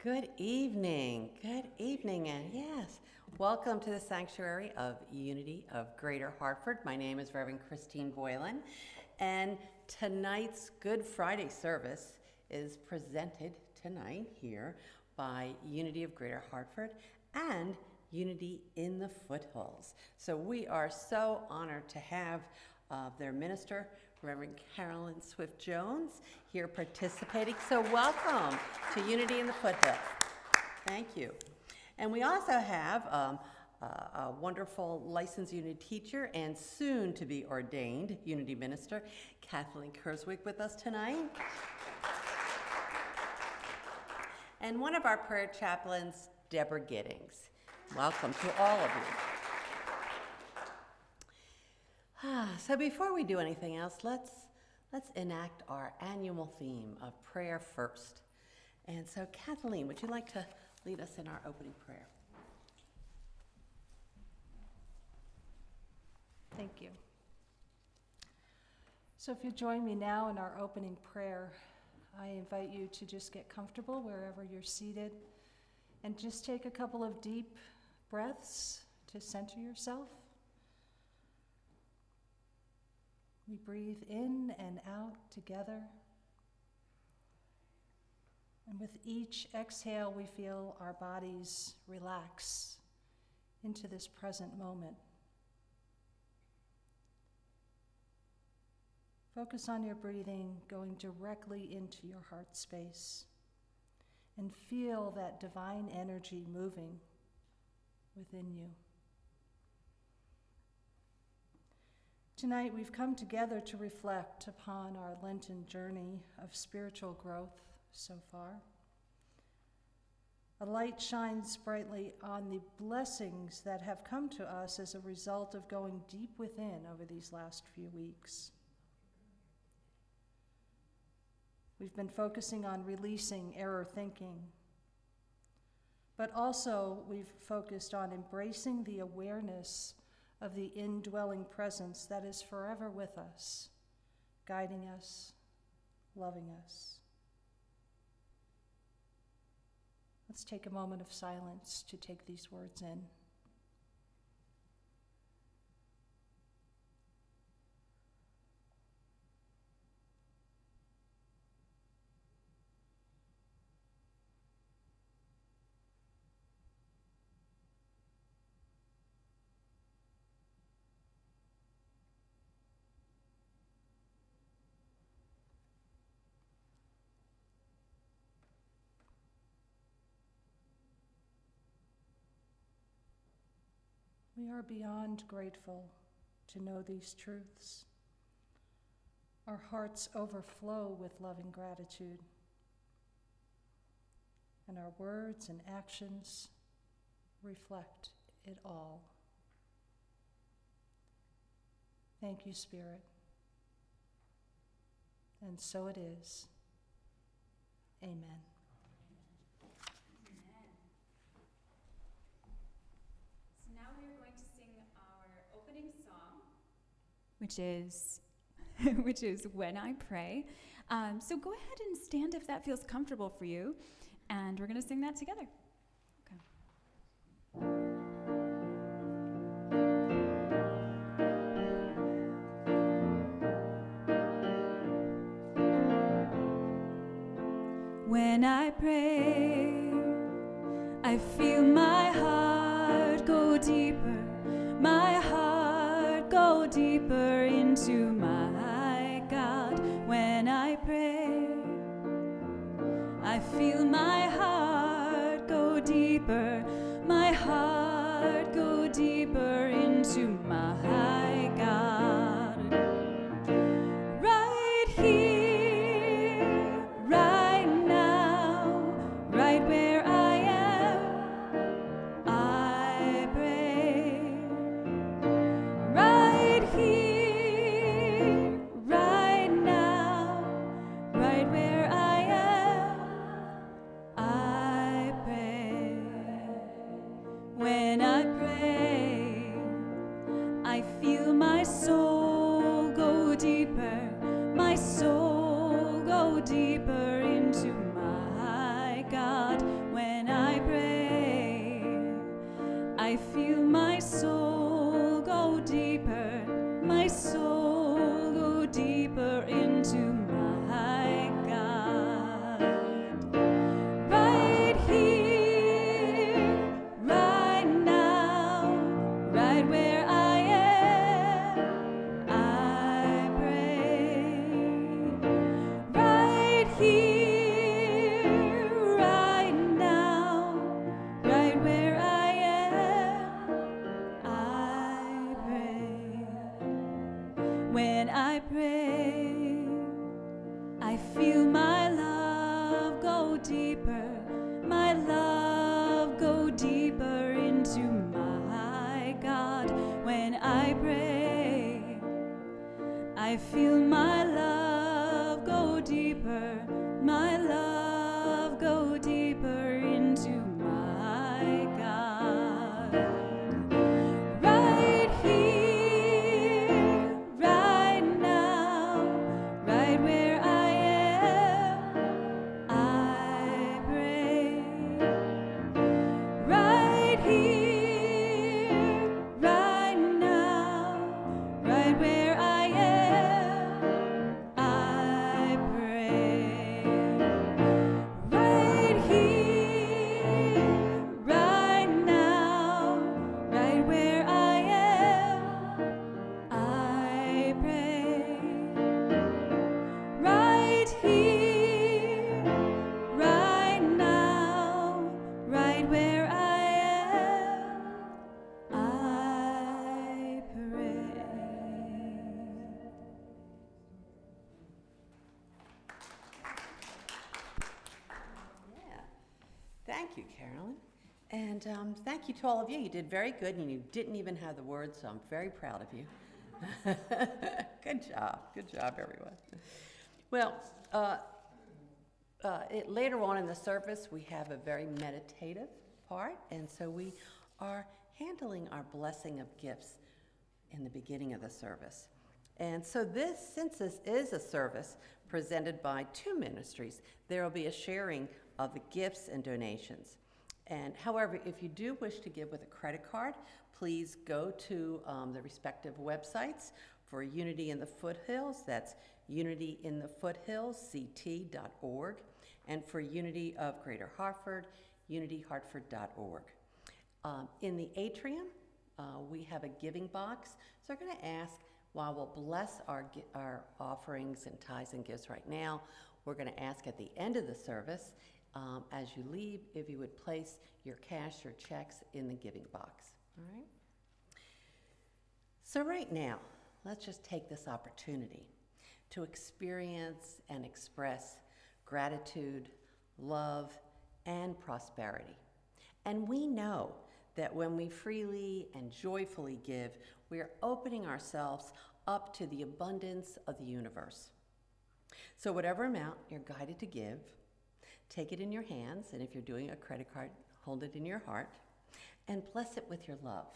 Good evening, and yes, welcome to the Sanctuary of Unity of Greater Hartford. My name is Reverend Christine Boylan, and tonight's Good Friday service is presented tonight here by Unity of Greater Hartford and Unity in the Foothills. So we are so honored to have their minister, Reverend Carolyn Swift-Jones, here participating. So welcome to Unity in the Foothills. Thank you. And we also have a wonderful licensed Unity teacher and soon to be ordained Unity minister, Kathleen Kerswick, with us tonight. And one of our prayer chaplains, Deborah Giddings. Welcome to all of you. So before we do anything else, let's enact our annual theme of prayer first. And so Kathleen, would you like to lead us in our opening prayer? Thank you. So if you join me now in our opening prayer, I invite you to just get comfortable wherever you're seated and just take a couple of deep breaths to center yourself. We breathe in and out together. And with each exhale, we feel our bodies relax into this present moment. Focus on your breathing going directly into your heart space and feel that divine energy moving within you. Tonight, we've come together to reflect upon our Lenten journey of spiritual growth so far. A light shines brightly on the blessings that have come to us as a result of going deep within over these last few weeks. We've been focusing on releasing error thinking, but also we've focused on embracing the awareness of the indwelling presence that is forever with us, guiding us, loving us. Let's take a moment of silence to take these words in. We are beyond grateful to know these truths. Our hearts overflow with loving gratitude, and our words and actions reflect it all. Thank you, Spirit. And so it is. Amen. Which is When I Pray. So go ahead and stand if that feels comfortable for you, and we're going to sing that together. Okay. When I pray, I feel my heart go deeper, my heart go deeper into my God. When I pray, I feel my heart go deeper, my heart go deeper into my God. Right here, right now, right where I am, I pray. Right here, right now, right where I am, I pray. When I pray, I feel deeper, my soul go deeper into my God. Right here, right now, right where I am, I pray. Right here, right now, right where I am, I pray. When I pray, I feel my love go deeper, my love go deeper into my God. When I pray, I feel my love go deeper, my love go deeper into my God. Right here, right now, right where I am, I pray. Right here, right now, right where I am, I pray. Right here, right now, right where I am, I pray. Right here, right now, right where I am, I pray. Yeah. Thank you, Carolyn. And thank you to all of you. You did very good, and you didn't even have the words, so I'm very proud of you. Good job. Good job, everyone. Well, later on in the service, we have a very meditative part, and so we are handling our blessing of gifts in the beginning of the service. And so since this is a service presented by two ministries, there will be a sharing of the gifts and donations. And however, if you do wish to give with a credit card, please go to the respective websites. For Unity in the Foothills, that's unityinthefoothillsct.org. And for Unity of Greater Hartford, unityhartford.org. In the atrium, we have a giving box. So we're going to ask, while we'll bless our offerings and tithes and gifts right now, we're going to ask at the end of the service, as you leave, if you would place your cash or checks in the giving box. All right? So right now, let's just take this opportunity to experience and express gratitude, love, and prosperity. And we know that when we freely and joyfully give, we are opening ourselves up to the abundance of the universe. So whatever amount you're guided to give, take it in your hands, and if you're doing a credit card, hold it in your heart, and bless it with your love.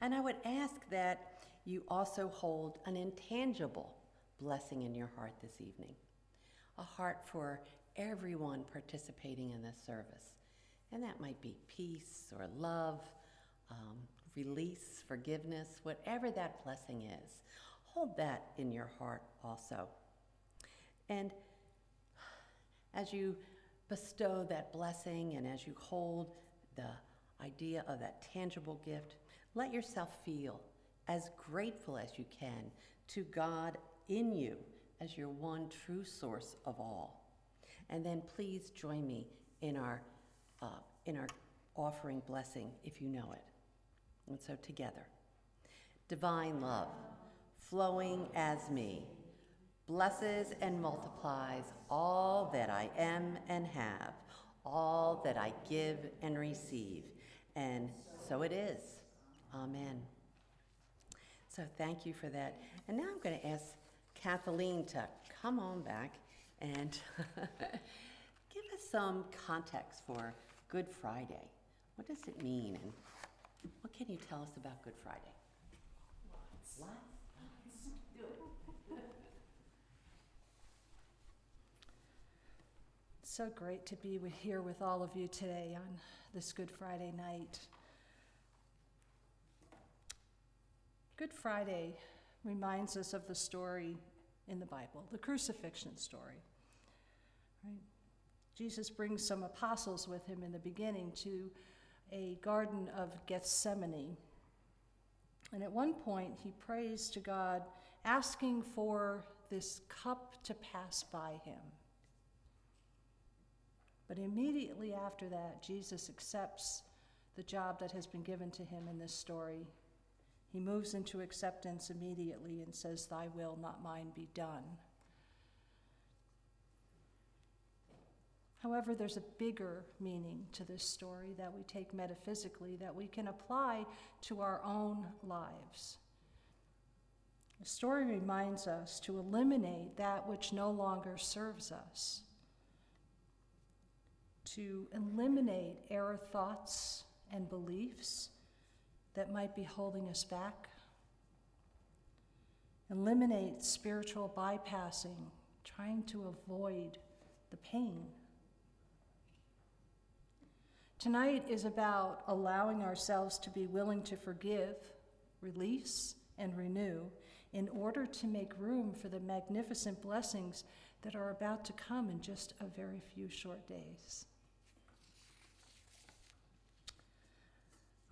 And I would ask that you also hold an intangible blessing in your heart this evening, a heart for everyone participating in this service. And that might be peace or love, release, forgiveness, whatever that blessing is. Hold that in your heart also. And as you bestow that blessing and as you hold the idea of that tangible gift, let yourself feel as grateful as you can to God in you as your one true source of all. And then please join me in our offering blessing if you know it. And so together, divine love, flowing as me, blesses and multiplies all that I am and have, all that I give and receive. And so it is. Amen. So thank you for that. And now I'm going to ask Kathleen to come on back and give us some context for Good Friday. What does it mean, and what can you tell us about Good Friday? Lots. Do it. It's so great to be here with all of you today on this Good Friday night. Good Friday reminds us of the story in the Bible, the crucifixion story. Right? Jesus brings some apostles with him in the beginning to a garden of Gethsemane. And at one point, he prays to God, asking for this cup to pass by him. But immediately after that, Jesus accepts the job that has been given to him in this story. He moves into acceptance immediately and says, "Thy will, not mine, be done." However, there's a bigger meaning to this story that we take metaphysically that we can apply to our own lives. The story reminds us to eliminate that which no longer serves us, to eliminate error thoughts and beliefs that might be holding us back, eliminate spiritual bypassing, trying to avoid the pain. Tonight is about allowing ourselves to be willing to forgive, release, and renew in order to make room for the magnificent blessings that are about to come in just a very few short days.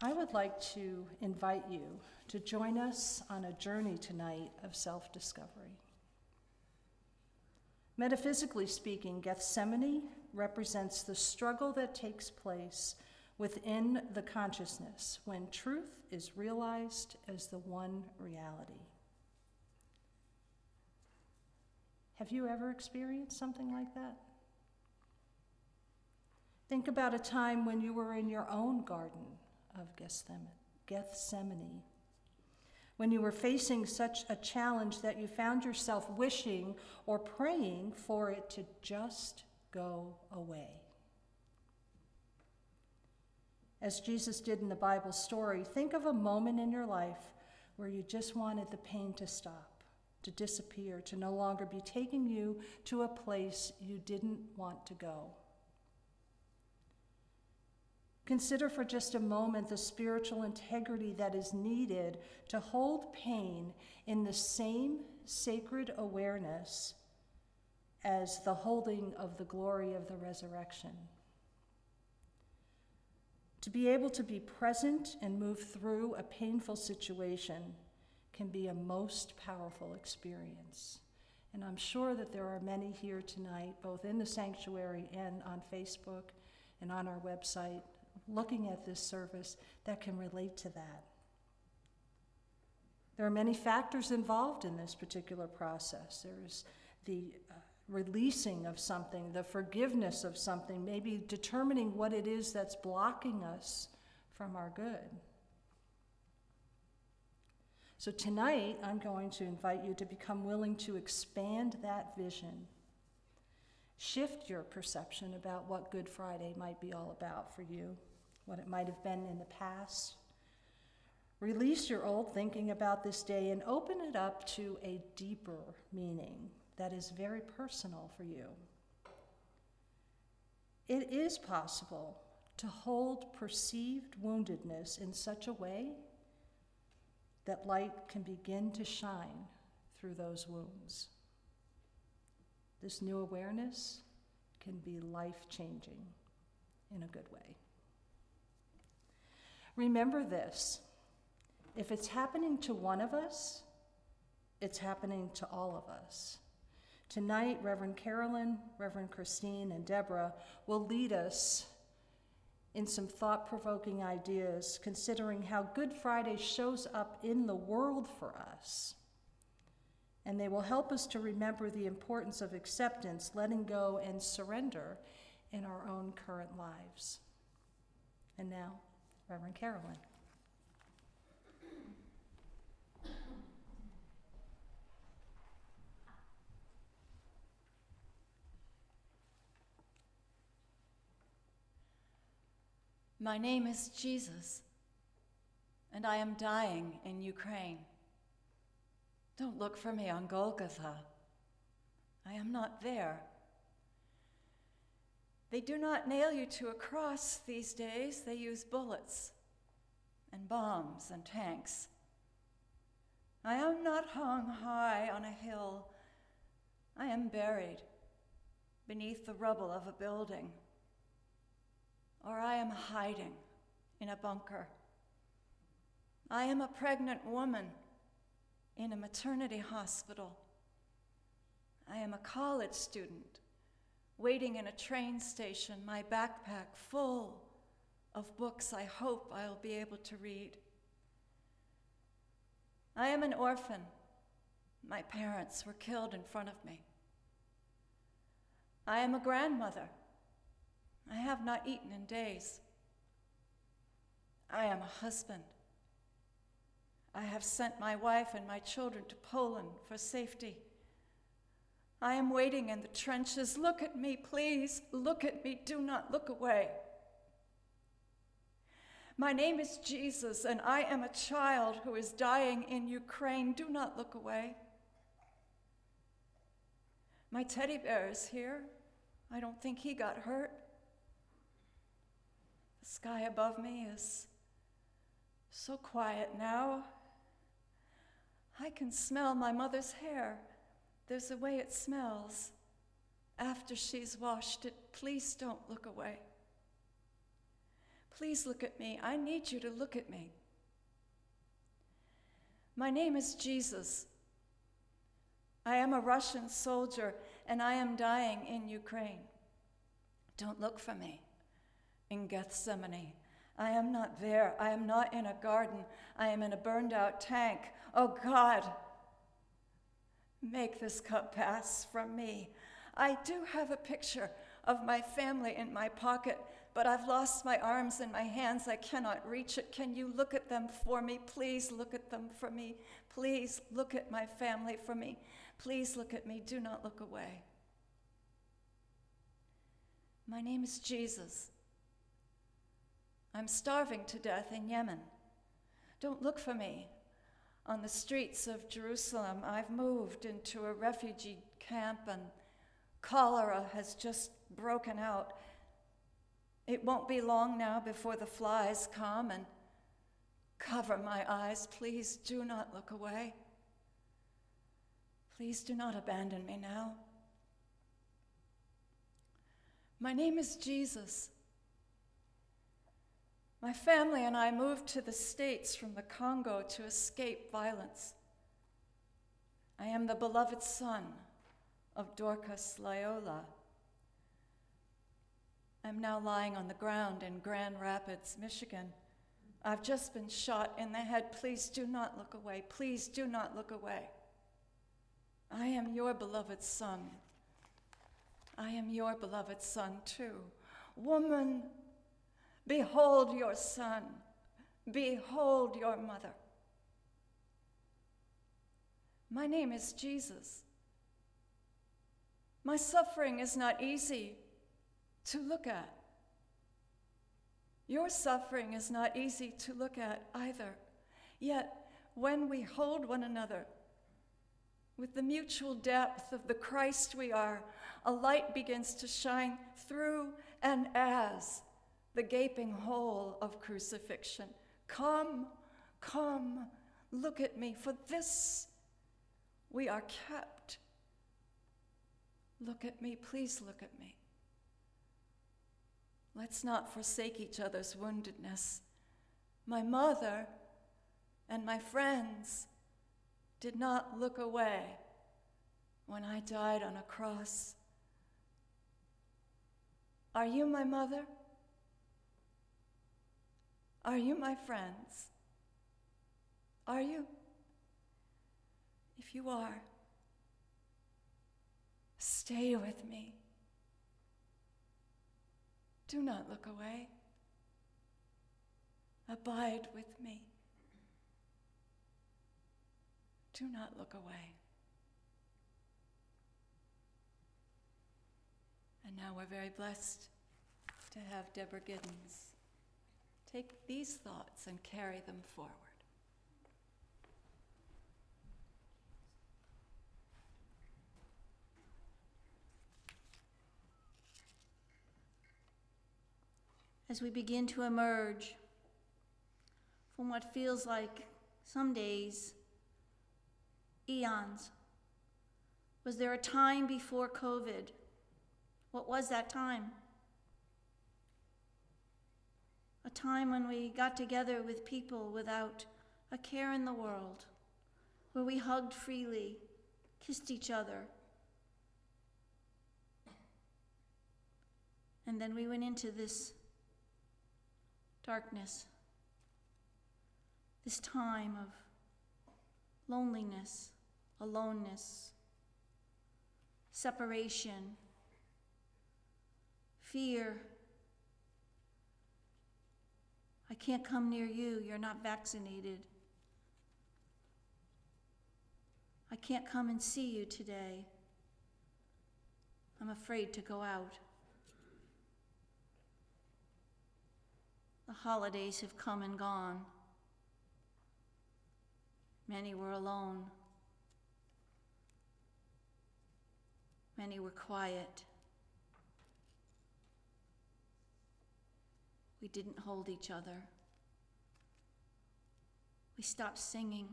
I would like to invite you to join us on a journey tonight of self-discovery. Metaphysically speaking, Gethsemane represents the struggle that takes place within the consciousness when truth is realized as the one reality. Have you ever experienced something like that? Think about a time when you were in your own garden of Gethsemane, when you were facing such a challenge that you found yourself wishing or praying for it to just go away. As Jesus did in the Bible story, think of a moment in your life where you just wanted the pain to stop, to disappear, to no longer be taking you to a place you didn't want to go. Consider for just a moment the spiritual integrity that is needed to hold pain in the same sacred awareness as the holding of the glory of the resurrection. To be able to be present and move through a painful situation can be a most powerful experience. And I'm sure that there are many here tonight, both in the sanctuary and on Facebook and on our website, looking at this service that can relate to that. There are many factors involved in this particular process. There's the releasing of something, the forgiveness of something, maybe determining what it is that's blocking us from our good. So tonight, I'm going to invite you to become willing to expand that vision. Shift your perception about what Good Friday might be all about for you, what it might have been in the past. Release your old thinking about this day and open it up to a deeper meaning that is very personal for you. It is possible to hold perceived woundedness in such a way that light can begin to shine through those wounds. This new awareness can be life-changing in a good way. Remember this: if it's happening to one of us, it's happening to all of us. Tonight, Reverend Carolyn, Reverend Christine, and Deborah will lead us in some thought-provoking ideas, considering how Good Friday shows up in the world for us. And they will help us to remember the importance of acceptance, letting go, and surrender in our own current lives. And now, Reverend Carolyn. My name is Jesus, and I am dying in Ukraine. Don't look for me on Golgotha. I am not there. They do not nail you to a cross these days. They use bullets and bombs and tanks. I am not hung high on a hill. I am buried beneath the rubble of a building, or I am hiding in a bunker. I am a pregnant woman in a maternity hospital. I am a college student waiting in a train station, my backpack full of books I hope I'll be able to read. I am an orphan. My parents were killed in front of me. I am a grandmother. I have not eaten in days. I am a husband. I have sent my wife and my children to Poland for safety. I am waiting in the trenches. Look at me, please. Look at me. Do not look away. My name is Jesus, and I am a child who is dying in Ukraine. Do not look away. My teddy bear is here. I don't think he got hurt. The sky above me is so quiet now. I can smell my mother's hair. There's a way it smells after she's washed it. Please don't look away. Please look at me. I need you to look at me. My name is Jesus. I am a Russian soldier, and I am dying in Ukraine. Don't look for me in Gethsemane. I am not there. I am not in a garden. I am in a burned-out tank. Oh, God, make this cup pass from me. I do have a picture of my family in my pocket, but I've lost my arms and my hands. I cannot reach it. Can you look at them for me? Please look at them for me. Please look at my family for me. Please look at me. Do not look away. My name is Jesus. I'm starving to death in Yemen. Don't look for me on the streets of Jerusalem. I've moved into a refugee camp, and cholera has just broken out. It won't be long now before the flies come and cover my eyes. Please do not look away. Please do not abandon me now. My name is Jesus. My family and I moved to the States from the Congo to escape violence. I am the beloved son of Dorcas Loyola. I'm now lying on the ground in Grand Rapids, Michigan. I've just been shot in the head. Please do not look away. Please do not look away. I am your beloved son. I am your beloved son too. Woman, behold your son. Behold your mother. My name is Jesus. My suffering is not easy to look at. Your suffering is not easy to look at either. Yet, when we hold one another with the mutual depth of the Christ we are, a light begins to shine through and as the gaping hole of crucifixion. Come, come, look at me, for this we are kept. Look at me, please look at me. Let's not forsake each other's woundedness. My mother and my friends did not look away when I died on a cross. Are you my mother? Are you my friends? Are you? If you are, stay with me. Do not look away. Abide with me. Do not look away. And now we're very blessed to have Deborah Giddens take these thoughts and carry them forward. As we begin to emerge from what feels like some days eons. Was there a time before COVID? What was that time? A time when we got together with people without a care in the world, where we hugged freely, kissed each other. And then we went into this darkness, this time of loneliness, aloneness, separation, fear. I can't come near you, you're not vaccinated. I can't come and see you today. I'm afraid to go out. The holidays have come and gone. Many were alone. Many were quiet. We didn't hold each other. We stopped singing.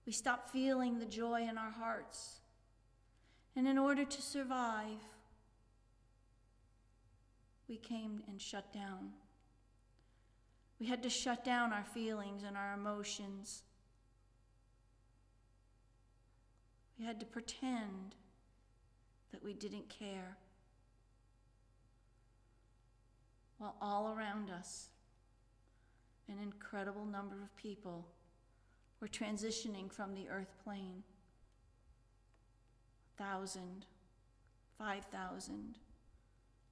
We stopped feeling the joy in our hearts. And in order to survive, we came and shut down. We had to shut down our feelings and our emotions. We had to pretend that we didn't care. While all around us, an incredible number of people were transitioning from the earth plane. 1,000, 5,000,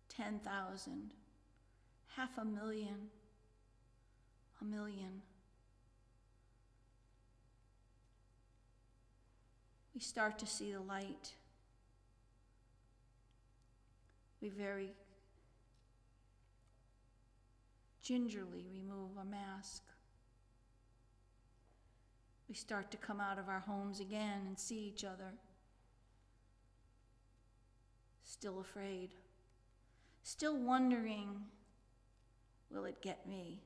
10,000, 500,000, 1 million. We start to see the light. We very gingerly remove a mask. We start to come out of our homes again and see each other. Still afraid. Still wondering, will it get me?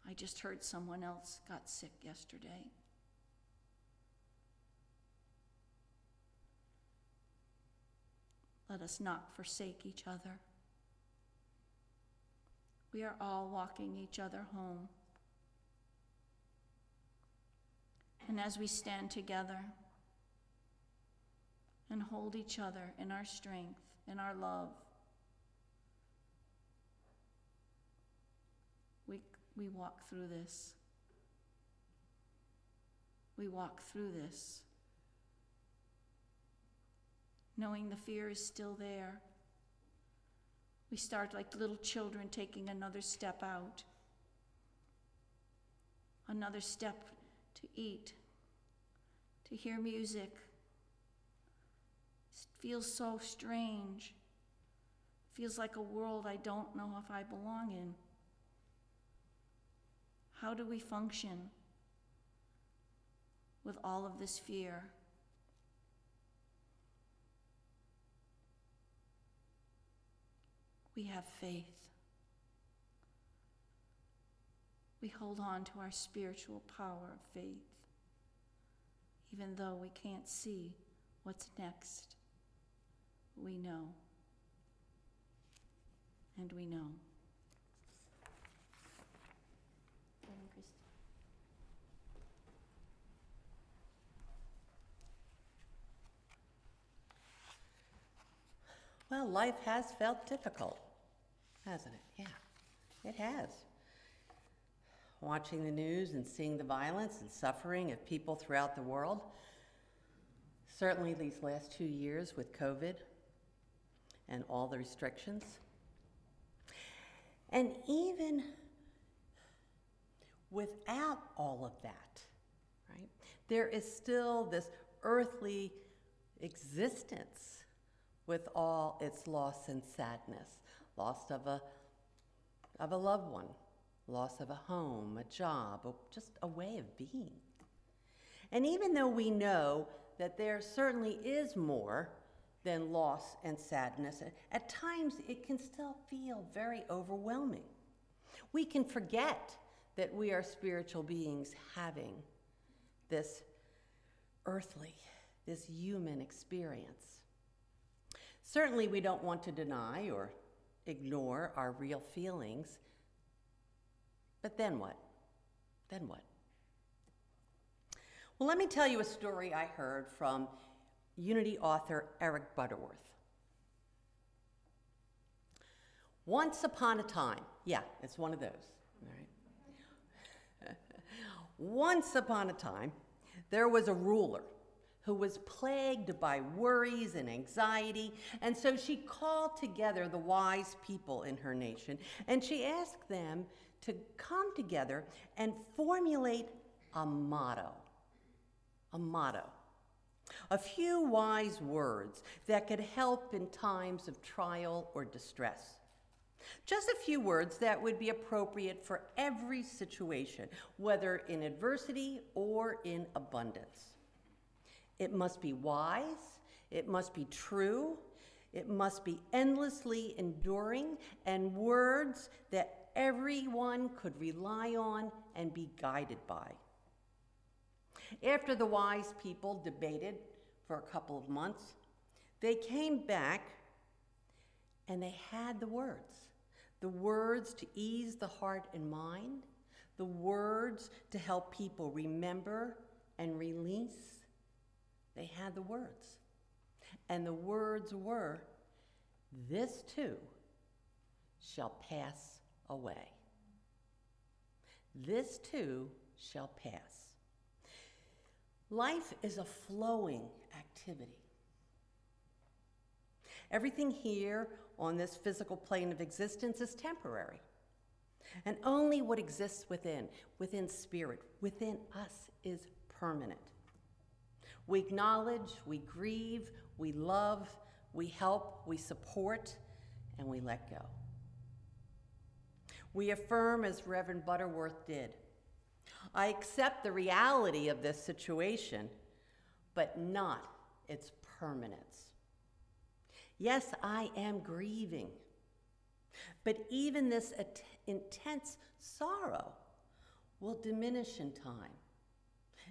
I just heard someone else got sick yesterday. Let us not forsake each other. We are all walking each other home. And as we stand together and hold each other in our strength, in our love, we walk through this. We walk through this, knowing the fear is still there. We start like little children taking another step out, another step to eat, to hear music. It feels so strange. It feels like a world I don't know if I belong in. How do we function with all of this fear? We have faith. We hold on to our spiritual power of faith, even though we can't see what's next. We know. And we know. Well, life has felt difficult, hasn't it? Yeah, it has. Watching the news and seeing the violence and suffering of people throughout the world, certainly these last 2 years with COVID and all the restrictions. And even without all of that, right, there is still this earthly existence with all its loss and sadness, loss of a loved one, loss of a home, a job, just a way of being. And even though we know that there certainly is more than loss and sadness, at times it can still feel very overwhelming. We can forget that we are spiritual beings having this earthly, this human experience. Certainly, we don't want to deny or ignore our real feelings, but then what? Then what? Well, let me tell you a story I heard from Unity author Eric Butterworth. Once upon a time, yeah, it's one of those, all right? Once upon a time, there was a ruler who was plagued by worries and anxiety, and so she called together the wise people in her nation, and she asked them to come together and formulate a motto. A motto. A few wise words that could help in times of trial or distress. Just a few words that would be appropriate for every situation, whether in adversity or in abundance. It must be wise, it must be true, it must be endlessly enduring, and words that everyone could rely on and be guided by. After the wise people debated for a couple of months, they came back and they had the words to ease the heart and mind, the words to help people remember and release. They had the words. And the words were, "This too shall pass away." This too shall pass. Life is a flowing activity. Everything here on this physical plane of existence is temporary. And only what exists within spirit, within us, is permanent. We acknowledge, we grieve, we love, we help, we support, and we let go. We affirm as Reverend Butterworth did, "I accept the reality of this situation, but not its permanence. Yes, I am grieving, but even this intense sorrow will diminish in time.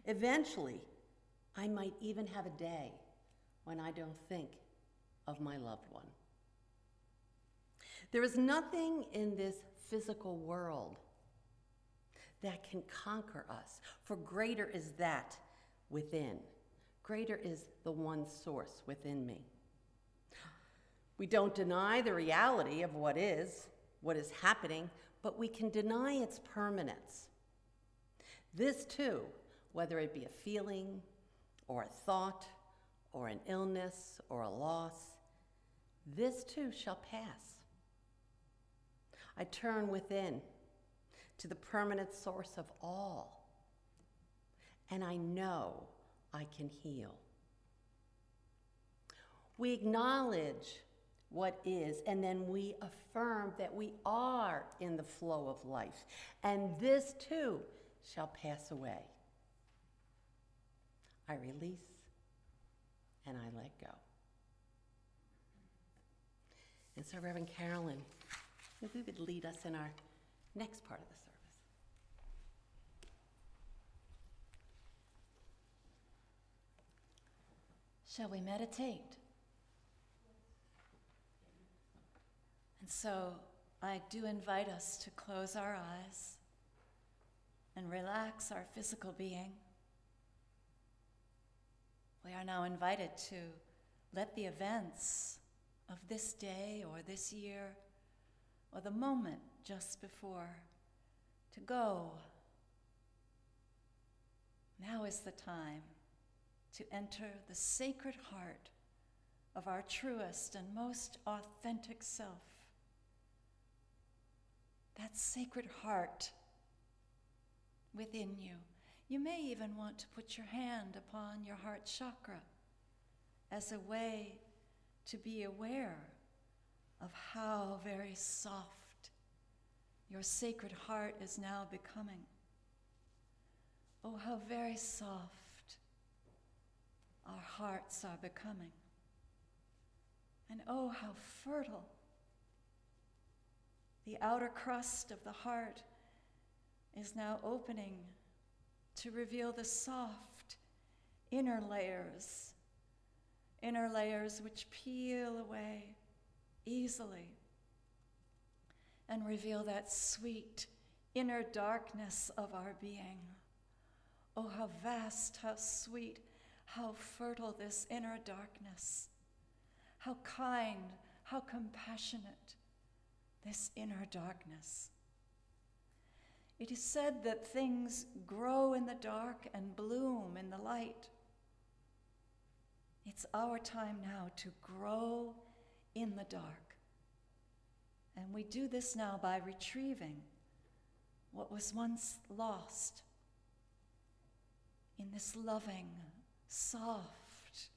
Eventually, I might even have a day when I don't think of my loved one." There is nothing in this physical world that can conquer us, for greater is that within. Greater is the one source within me. We don't deny the reality of what is happening, but we can deny its permanence. This too, whether it be a feeling or a thought or an illness or a loss, this too shall pass. I turn within to the permanent source of all, and I know I can heal. We acknowledge what is, and then we affirm that we are in the flow of life, and this too shall pass away. I release and I let go. And so, Reverend Carolyn, if we would lead us in our next part of the service. Shall we meditate? And so I do invite us to close our eyes and relax our physical being. We are now invited to let the events of this day or this year or the moment just before to go. Now is the time to enter the sacred heart of our truest and most authentic self. That sacred heart within you. You may even want to put your hand upon your heart chakra as a way to be aware of how very soft your sacred heart is now becoming. Oh, how very soft our hearts are becoming. And oh, how fertile the outer crust of the heart is now opening to reveal the soft inner layers which peel away easily and reveal that sweet inner darkness of our being. Oh, how vast, how sweet, how fertile this inner darkness. How kind, how compassionate this inner darkness. It is said that things grow in the dark and bloom in the light. It's our time now to grow in the dark. And we do this now by retrieving what was once lost in this loving, soft,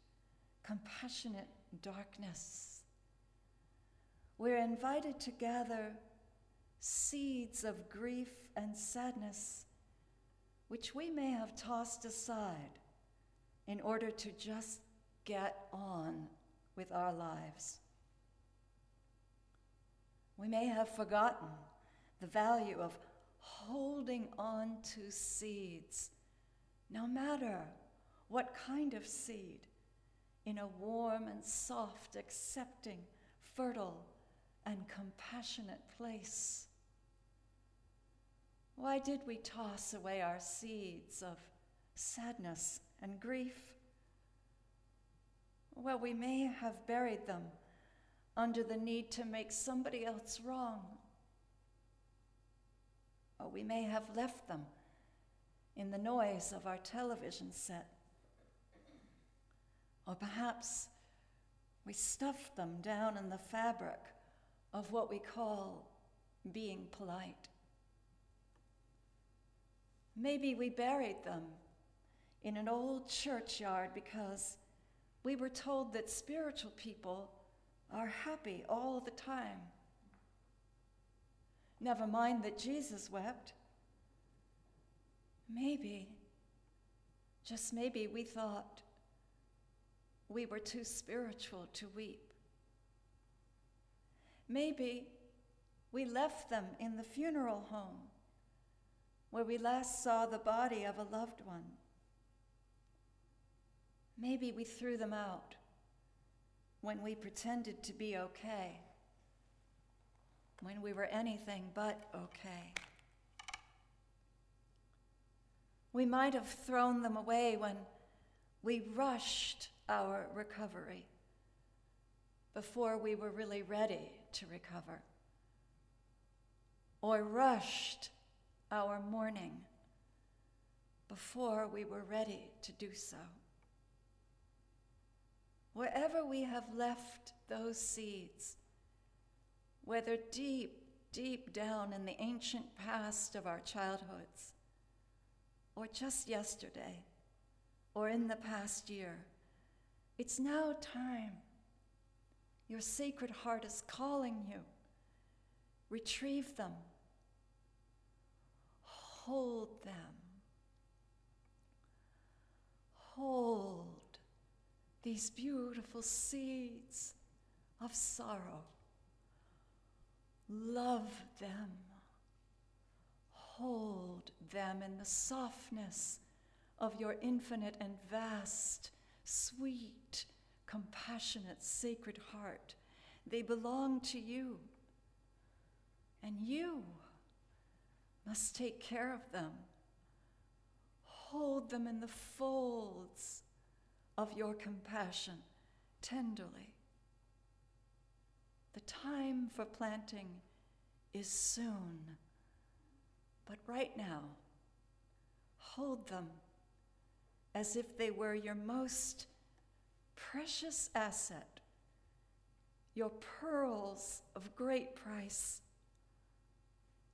compassionate darkness. We're invited to gather seeds of grief and sadness which we may have tossed aside in order to just get on with our lives. We may have forgotten the value of holding on to seeds, no matter what kind of seed, in a warm and soft, accepting, fertile, and compassionate place. Why did we toss away our seeds of sadness and grief? Well, we may have buried them under the need to make somebody else wrong. Or we may have left them in the noise of our television set. Or perhaps we stuffed them down in the fabric of what we call being polite. Maybe we buried them in an old churchyard because we were told that spiritual people are happy all the time. Never mind that Jesus wept. Maybe, just maybe, we thought we were too spiritual to weep. Maybe we left them in the funeral home where we last saw the body of a loved one. Maybe we threw them out when we pretended to be okay, when we were anything but okay. We might have thrown them away when we rushed our recovery before we were really ready to recover, or rushed our mourning before we were ready to do so. Wherever we have left those seeds, whether deep, deep down in the ancient past of our childhoods, or just yesterday, or in the past year, it's now time. Your Sacred Heart is calling you. Retrieve them. Hold them. Hold these beautiful seeds of sorrow. Love them. Hold them in the softness of your infinite and vast, sweet, compassionate, sacred heart. They belong to you, and you must take care of them. Hold them in the folds of your compassion tenderly. The time for planting is soon, but right now, hold them as if they were your most precious asset, your pearls of great price.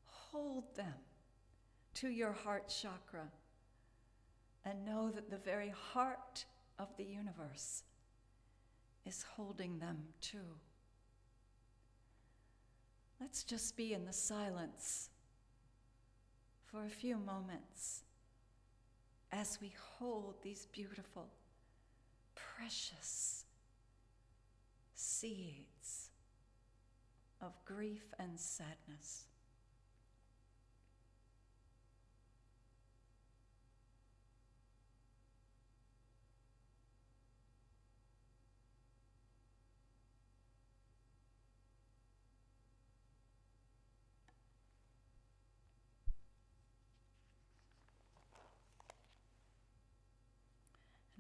Hold them to your heart chakra and know that the very heart of the universe is holding them too. Let's just be in the silence for a few moments as we hold these beautiful, precious seeds of grief and sadness.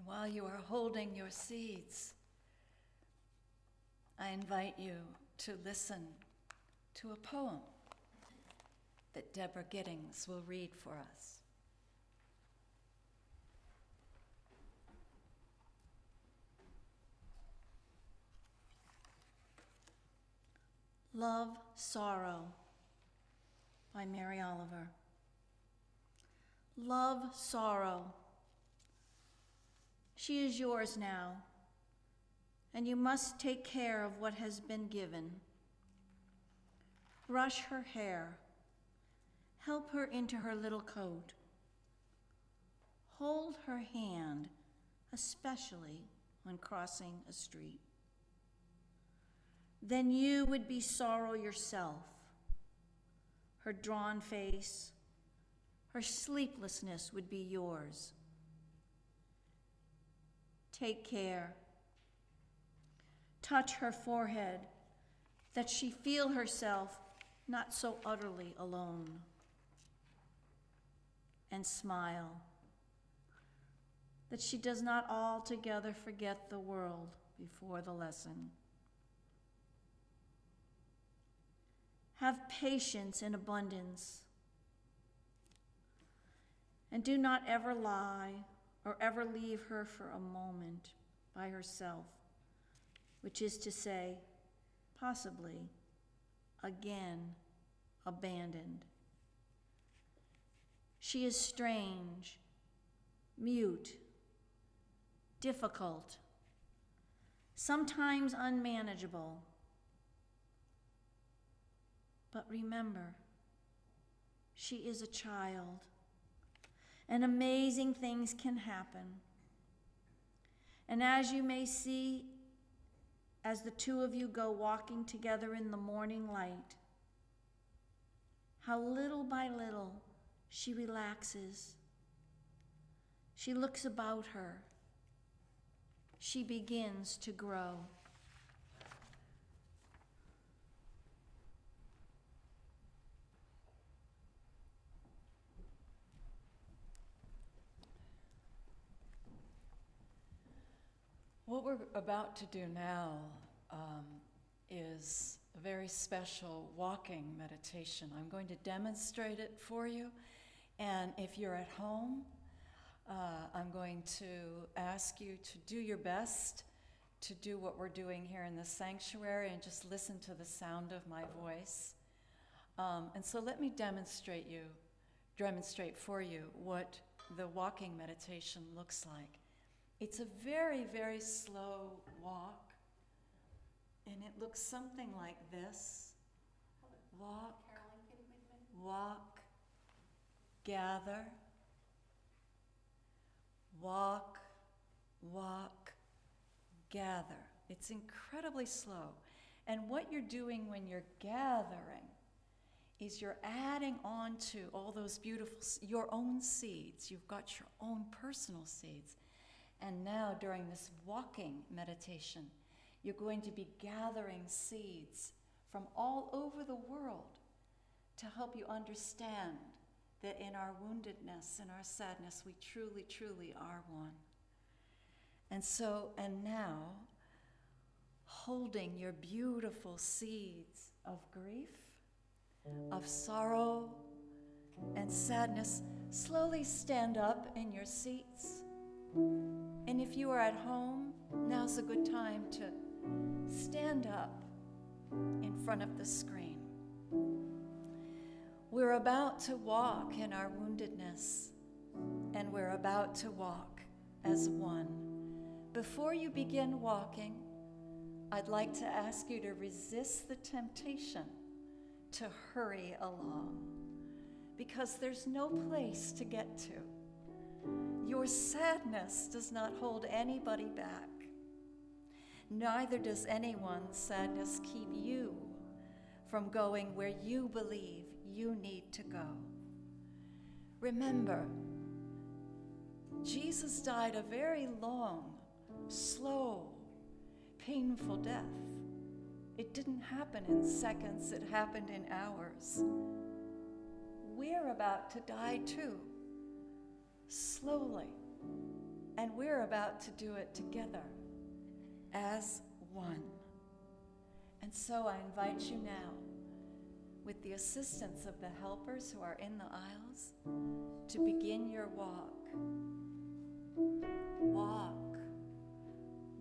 while you are holding your seeds, I invite you to listen to a poem that Deborah Giddings will read for us. Love, Sorrow by Mary Oliver. Love, sorrow. She is yours now, and you must take care of what has been given. Brush her hair. Help her into her little coat. Hold her hand, especially when crossing a street. Then you would be sorrow yourself. Her drawn face, her sleeplessness would be yours. Take care. Touch her forehead, that she feel herself not so utterly alone. And smile, that she does not altogether forget the world before the lesson. Have patience in abundance, and do not ever lie or ever leave her for a moment by herself, which is to say, possibly, again, abandoned. She is strange, mute, difficult, sometimes unmanageable. But remember, she is a child, and amazing things can happen. And as you may see, as the two of you go walking together in the morning light, how little by little she relaxes. She looks about her. She begins to grow. What we're about to do now is a very special walking meditation. I'm going to demonstrate it for you, and if you're at home, I'm going to ask you to do your best to do what we're doing here in the sanctuary and just listen to the sound of my voice. And so let me demonstrate for you what the walking meditation looks like. It's a very, very slow walk, and it looks something like this. Walk, walk, gather, walk, walk, gather. It's incredibly slow. And what you're doing when you're gathering is you're adding on to all those beautiful, your own seeds. You've got your own personal seeds. And now during this walking meditation, you're going to be gathering seeds from all over the world to help you understand that in our woundedness and our sadness, we truly, truly are one. And now, holding your beautiful seeds of grief, of sorrow, and sadness, slowly stand up in your seats. And if you are at home, now's a good time to stand up in front of the screen. We're about to walk in our woundedness, and we're about to walk as one. Before you begin walking, I'd like to ask you to resist the temptation to hurry along, because there's no place to get to. Your sadness does not hold anybody back. Neither does anyone's sadness keep you from going where you believe you need to go. Remember, Jesus died a very long, slow, painful death. It didn't happen in seconds, it happened in hours. We're about to die too, slowly And we're about to do it together as one. And so I invite you now, with the assistance of the helpers who are in the aisles, to begin your walk. Walk,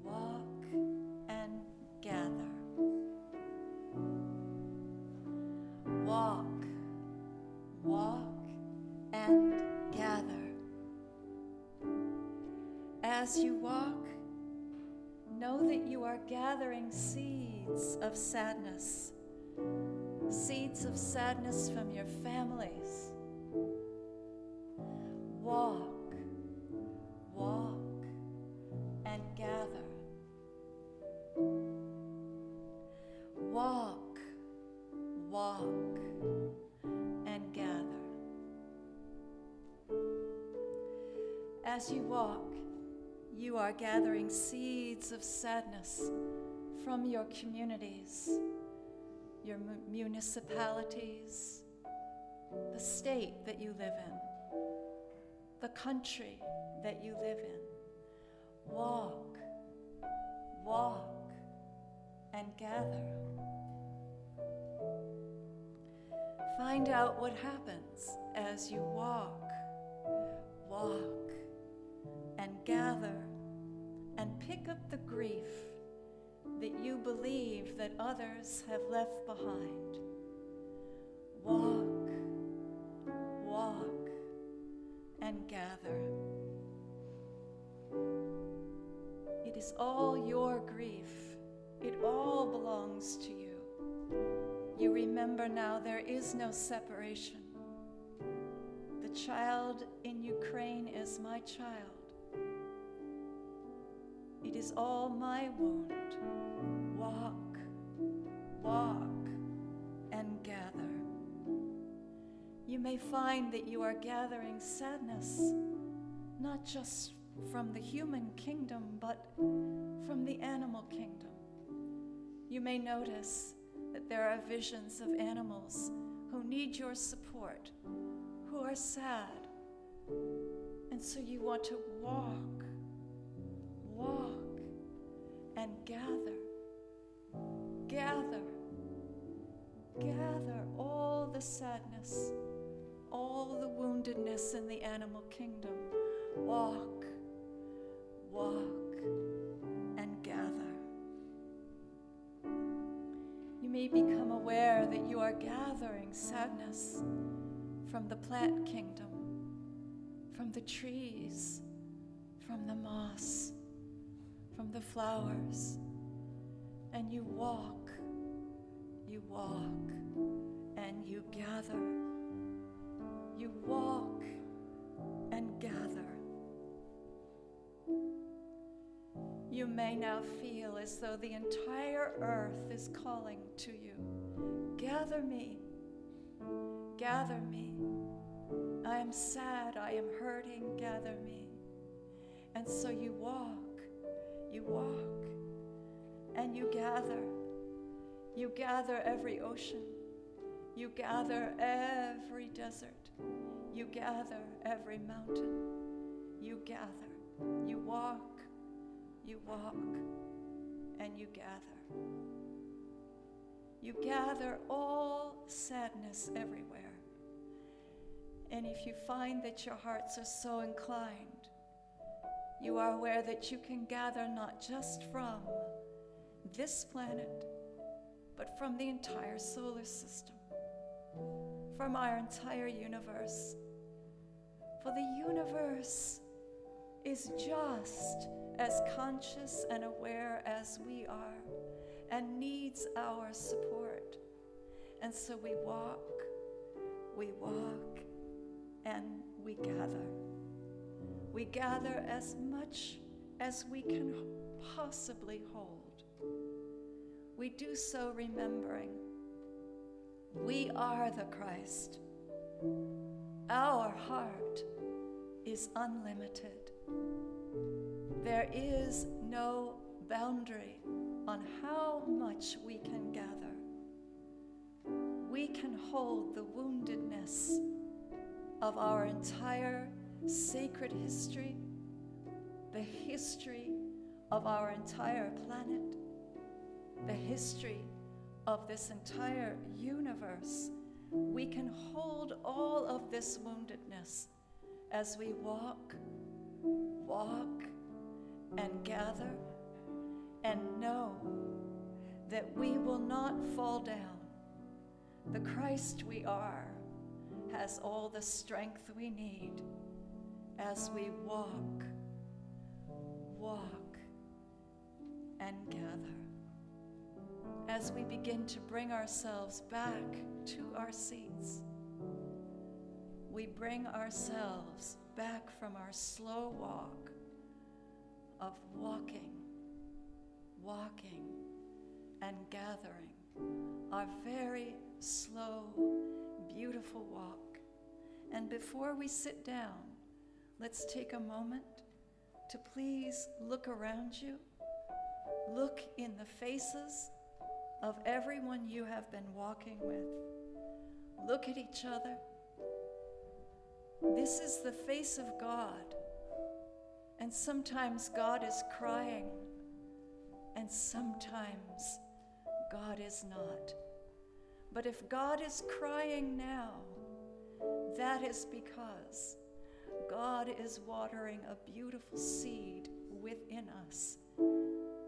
walk, and gather. Walk, walk, and gather. As you walk, know that you are gathering seeds of sadness from your families. Walk, walk, and gather. Walk, walk, and gather. As you walk, you are gathering seeds of sadness from your communities, your municipalities, the state that you live in, the country that you live in. Walk, walk, and gather. Find out what happens as you walk, walk, and gather, and pick up the grief that you believe that others have left behind. Walk, walk, and gather. It is all your grief. It all belongs to you. You remember now there is no separation. The child in Ukraine is my child. It is all my wound. Walk, walk, and gather. You may find that you are gathering sadness, not just from the human kingdom, but from the animal kingdom. You may notice that there are visions of animals who need your support, who are sad. And so you want to walk, walk, and gather. Gather, gather all the sadness, all the woundedness in the animal kingdom. Walk, walk, and gather. You may become aware that you are gathering sadness from the plant kingdom, from the trees, from the moss, from the flowers. And you walk, and you gather. You walk and gather. You may now feel as though the entire earth is calling to you. Gather me, gather me. I am sad, I am hurting, gather me. And so you walk, and you gather. You gather every ocean. You gather every desert. You gather every mountain. You gather. You walk, and you gather. You gather all sadness everywhere. And if you find that your hearts are so inclined, you are aware that you can gather not just from this planet, but from the entire solar system, from our entire universe. For the universe is just as conscious and aware as we are and needs our support. And so we walk, and we gather. We gather as much as we can possibly hold. We do so remembering we are the Christ. Our heart is unlimited. There is no boundary on how much we can gather. We can hold the woundedness of our entire sacred history, the history of our entire planet, the history of this entire universe, we can hold all of this woundedness as we walk and gather and know that we will not fall down. The Christ we are has all the strength we need as we walk and gather. As we begin to bring ourselves back to our seats, we bring ourselves back from our slow walk of walking and gathering, our very slow, beautiful walk. And before we sit down, let's take a moment to please look around you. Look in the faces of everyone you have been walking with. Look at each other. This is the face of God. And sometimes God is crying, and sometimes God is not. But if God is crying now, that is because God is watering a beautiful seed within us.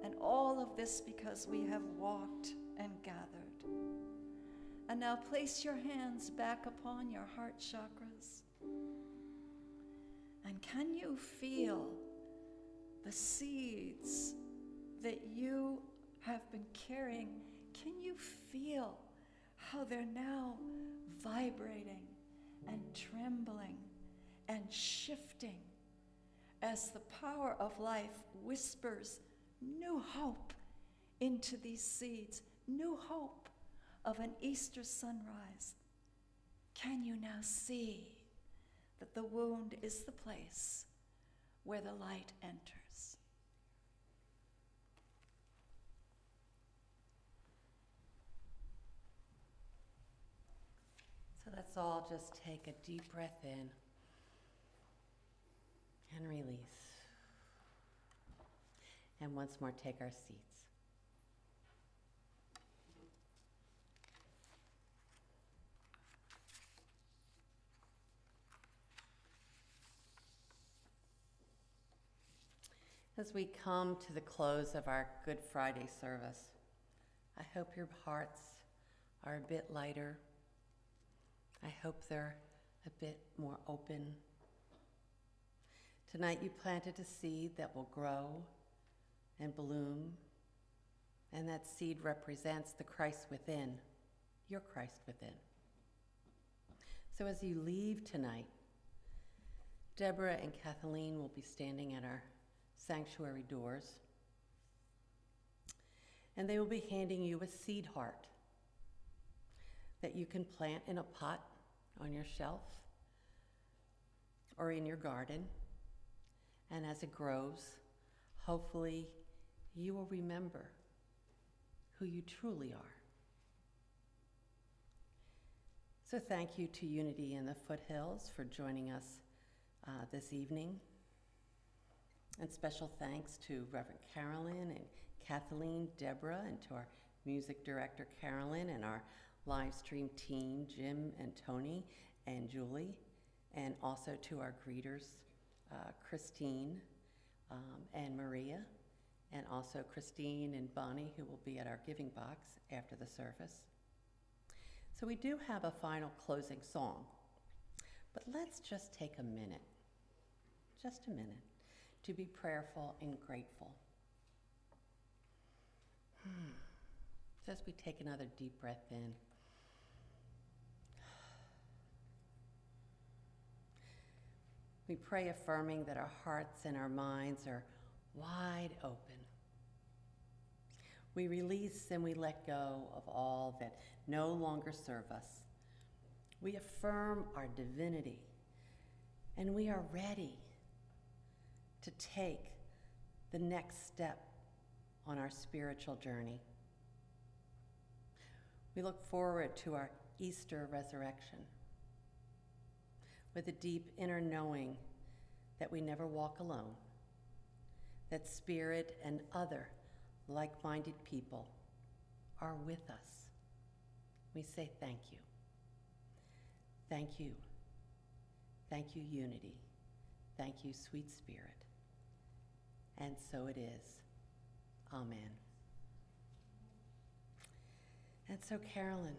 And all of this because we have walked and gathered. And now place your hands back upon your heart chakras. And can you feel the seeds that you have been carrying? Can you feel how they're now vibrating and trembling and shifting as the power of life whispers new hope into these seeds, new hope of an Easter sunrise? Can you now see that the wound is the place where the light enters? So let's all just take a deep breath in and release. And once more, take our seats. As we come to the close of our Good Friday service, I hope your hearts are a bit lighter. I hope they're a bit more open. Tonight you planted a seed that will grow and bloom, and that seed represents the Christ within, your Christ within. So as you leave tonight, Deborah and Kathleen will be standing at our sanctuary doors, and they will be handing you a seed heart that you can plant in a pot on your shelf or in your garden. And as it grows, hopefully you will remember who you truly are. So thank you to Unity in the Foothills for joining us this evening. And special thanks to Reverend Carolyn and Kathleen, Deborah, and to our music director, Carolyn, and our live stream team, Jim and Tony and Julie, and also to our greeters, Christine and Maria, and also Christine and Bonnie, who will be at our giving box after the service. So we do have a final closing song, but let's just take a minute, just a minute, to be prayerful and grateful. So as we take another deep breath in, we pray affirming that our hearts and our minds are wide open. We release and we let go of all that no longer serve us. We affirm our divinity, and we are ready to take the next step on our spiritual journey. We look forward to our Easter resurrection with a deep inner knowing that we never walk alone, that Spirit and other like-minded people are with us. We say thank you. Thank you. Thank you, Unity. Thank you, sweet Spirit. And so it is. Amen. And so, Carolyn,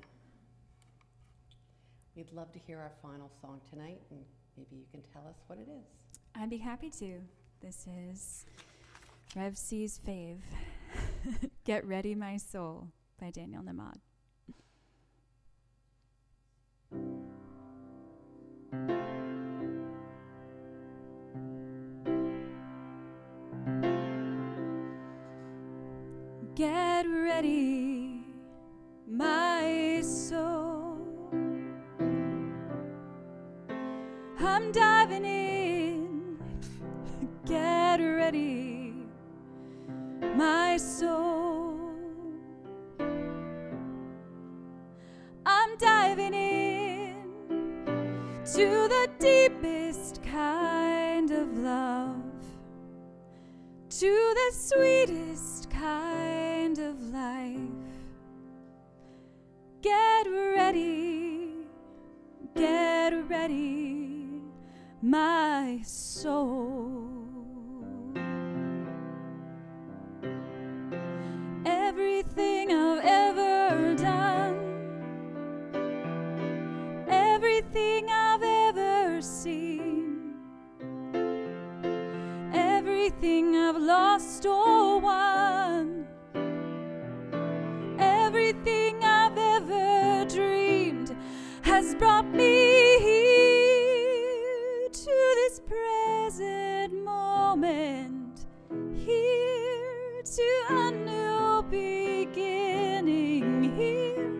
we'd love to hear our final song tonight, and maybe you can tell us what it is. I'd be happy to. This is Rev C's fave, Get Ready My Soul by Daniel Namad. Get ready, my soul. I'm diving in. Get ready, my soul. I'm diving in to the deepest kind of love, to the sweetest kind of life. Get ready, my soul. Everything I've ever done, everything I've ever seen, everything I've lost or won, everything I've ever dreamed has brought me here to this present moment, here to a new beginning here,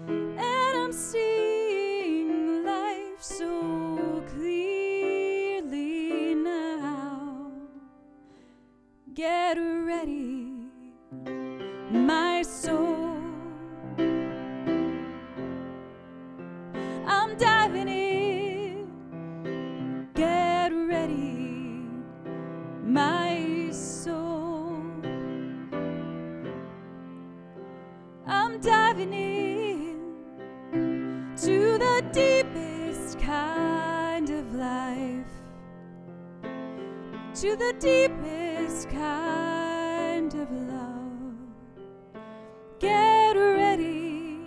and I'm seeing life so clearly now. Get ready, my soul. I'm diving in. Get ready, my soul. I'm diving in to the deepest kind of life, to the deepest kind of love. Get ready,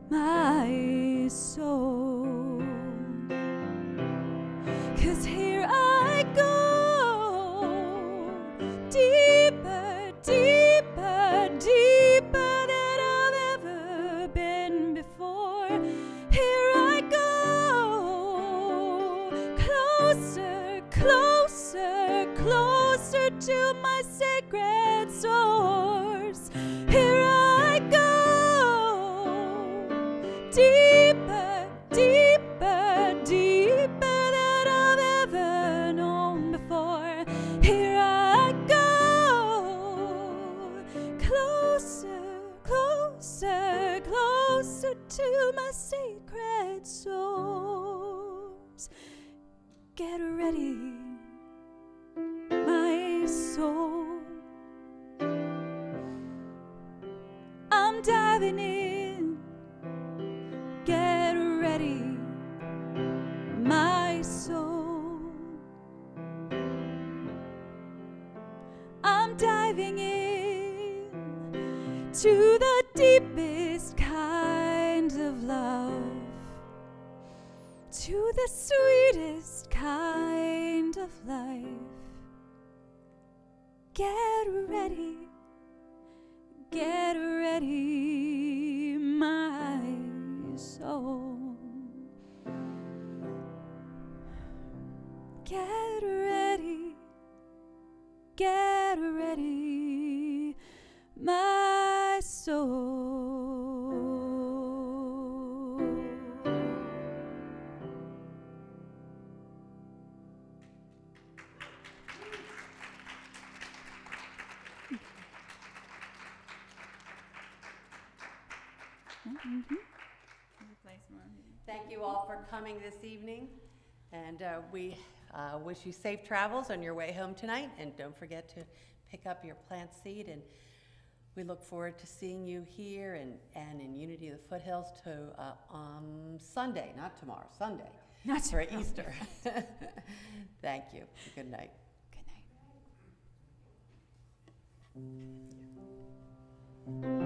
my soul. 'Cause here I go, deeper, deeper, deeper than I've ever been before. Here I go, closer, closer, closer to my sacred source. Here I go, deeper, deeper, deeper than I've ever known before. Here I go, closer, closer, closer to my sacred source. Get ready, my soul. I'm diving in. Get ready, my soul. I'm diving in to the deepest kind of love, to the sweetest kind of life. Get ready, my soul. Get ready, my soul. Thank you all for coming this evening, and we Wish you safe travels on your way home tonight, and don't forget to pick up your plant seed. And we look forward to seeing you here and in Unity of the Foothills on Sunday, not tomorrow, Sunday, Not for tomorrow. Easter. Thank you. Good night. Good night.